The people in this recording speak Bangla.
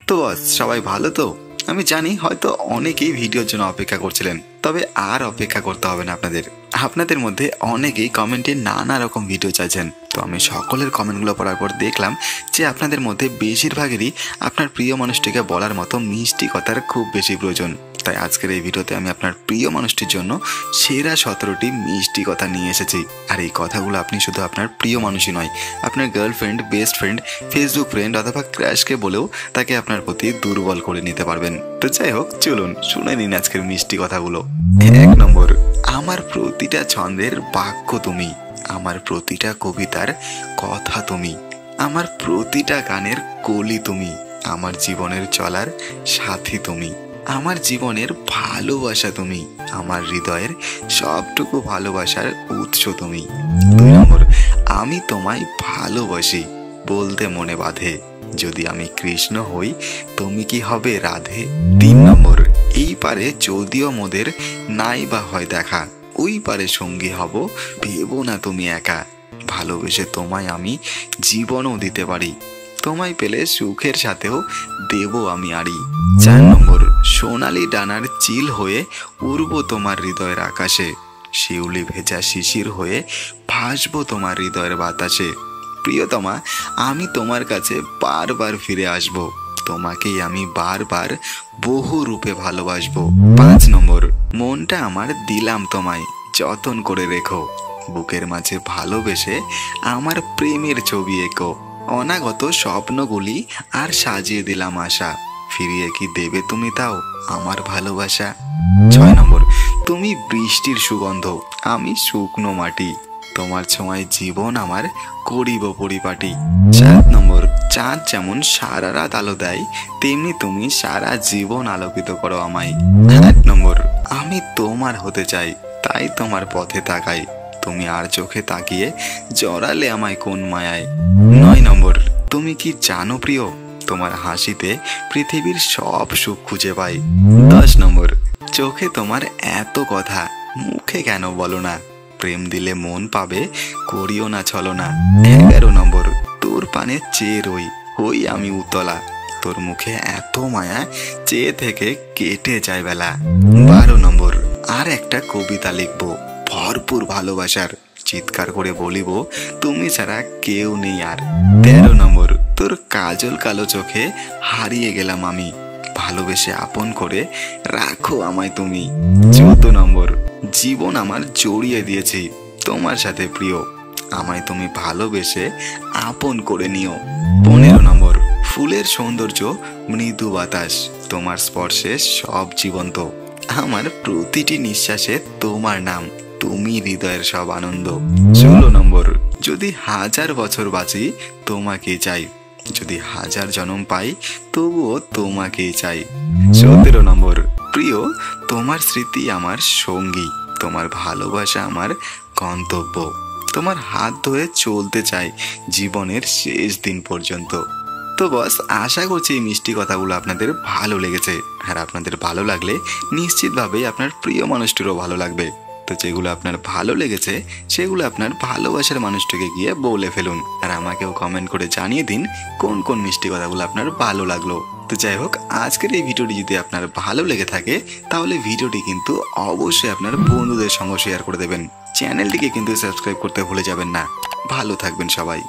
তো বস, সবাই ভালো তো? আমি জানি হয়তো অনেকেই ভিডিওর জন্য অপেক্ষা করছিলেন, তবে আর অপেক্ষা করতে হবে না। আপনাদের মধ্যে অনেকেই কমেন্টে নানা রকম ভিডিও চাইছেন। তো আমি সকলের কমেন্টগুলো পড়ার পর দেখলাম যে আপনাদের মধ্যে বেশিরভাগেরই আপনার প্রিয় মানুষটিকে বলার মতো মিষ্টি কথার খুব বেশি প্রয়োজন। তাই আজকের এই ভিডিওতে আমি আপনার প্রিয় মানুষটির জন্য সেরা 17টি মিষ্টি কথা নিয়ে এসেছি। আর এই কথাগুলো আপনি শুধু আপনার প্রিয় মানুষই নয়, আপনার girlfriend, best friend, Facebook friend অথবা ক্র্যাশকে বলেও তাকে আপনার প্রতি দুর্বল করে নিতে পারবেন। তো যাই হোক, চলুন শুনে নিন আজকের মিষ্টি কথাগুলো। 1 নম্বর, আমার প্রতিটা ছন্দের বাক্য তুমি, আমার প্রতিটা কবিতার কথা তুমি, আমার প্রতিটা গানের কলি তুমি, আমার জীবনের চলার সাথী তুমি, আমার জীবনের ভালোবাসা তুমি, আমার হৃদয়ের সবটুকু ভালোবাসার উৎস তুমি। 2 নম্বর, আমি তোমায় ভালোবাসি, বলতে মনে বাঁধে, যদি আমি কৃষ্ণ হই তুমি কি হবে রাধে। 3 নম্বর, এই পারে যদিও মোদের নাই বা হয় দেখা, ওই পারে সঙ্গী হব, ভেবো না তুমি একা, ভালোবেসে তোমায় আমি জীবনও দিতে পারি, তোমায় পেলে সুখের সাথেও দেব আমি আড়ি। 4 নম্বর, সোনালি ডানার চিল হয়ে উড়ব তোমার হৃদয়ের আকাশে, শিউলি ভেজা শিশির হয়ে ভাসবো তোমার হৃদয়ের বাতাসে, প্রিয়তমা আমি তোমার কাছে বারবার ফিরে আসব, তোমাকেই আমি বারবার বহু রূপে ভালোবাসবো। 5 নম্বর, মনটা আমার দিলাম তোমায়, যতন করে রেখো, বুকের মাঝে ভালোবেসে আমার প্রেমের ছবি এঁকো, অনাগত স্বপ্নগুলি আর সাজিয়ে দিলাম আশা, ফিরিয়ে কি দেবে তুমি তাও আমার ভালোবাসা। 6 নম্বর, তুমি বৃষ্টির সুগন্ধ, আমি শুকনো মাটি, তোমার ছোঁয়ায় জীবন আমার করিব পরিপাটি। 7 নম্বর, চাঁদ যেমন সারা রাত আলো দেয়, তেমনি তুমি সারা জীবন আলোকিত করো আমায়। 8 নম্বর, আমি তোমার হতে চাই, তাই তোমার পথে তাকাই, তুমি আর চোখে তাকিয়ে জড়ালে আমায় কোন মায়ায়। 9 নম্বর, তুমি কি জানো প্রিয়, তোমার হাসিতে পৃথিবীর সব সুখ খুঁজে পাই। 10 নম্বর, চোখে তোমার এত কথা, মুখে কেন বলো না, প্রেম দিলে মন পাবে, করিও না ছলনা। 11 নম্বর, তোর পানে চেয়ে রই, হই আমি উতলা, তোর মুখে এত মায়া, চেয়ে থেকে কেটে যায় বেলা। 12 নম্বর, আর একটা কবিতা লিখবো ভরপুর ভালোবাসার, চিৎকার করে বলিব তুমি ছাড়া কেউ নেই আর। 13 নম্বর, তোর কাজল কালো চোখে হারিয়ে গেলাম আমি, ভালোবেসে আপন করে রাখো আমায় তুমি। 14 নম্বর, জীবন আমার জড়িয়ে দিয়েছি তোমার সাথে প্রিয়, আমায় তুমি ভালোবেসে আপন করে নিও। 15 নম্বর, ফুলের সৌন্দর্য মৃদু বাতাস, তোমার স্পর্শে সব জীবন্ত, আমার প্রতিটি নিঃশ্বাসে তোমার নাম, তুমি হৃদয়ের সব আনন্দ। 16 নম্বর, যদি 1000 বছর বাঁচি তোমাকে চাই, যদি 1000 জন্ম পাই তবুও তোমাকেই চাই। 17 নম্বর, প্রিয় তোমার স্মৃতি আমার সঙ্গী, তোমার ভালোবাসা আমার গন্তব্য, তোমার হাত ধরে চলতে চাই জীবনের শেষ দিন পর্যন্ত। তো বস, আশা করছি এই মিষ্টি কথাগুলো আপনাদের ভালো লেগেছে। আর আপনাদের ভালো লাগলে নিশ্চিতভাবেই আপনার প্রিয় মানুষটিরও ভালো লাগবে। তো যেগুলো আপনার ভালো লেগেছে সেগুলো আপনার ভালোবাসার মানুষটিকে গিয়ে বলে ফেলুন, আর আমাকেও কমেন্ট করে জানিয়ে দিন কোন কোন মিষ্টি কথাগুলো আপনার ভালো লাগলো। তো যাই হোক, আজকের এই ভিডিওটি যদি আপনার ভালো লেগে থাকে তাহলে ভিডিওটি কিন্তু অবশ্যই আপনার বন্ধুদের সঙ্গে শেয়ার করে দেবেন। চ্যানেলটিকে কিন্তু সাবস্ক্রাইব করতে ভুলে যাবেন না। ভালো থাকবেন সবাই।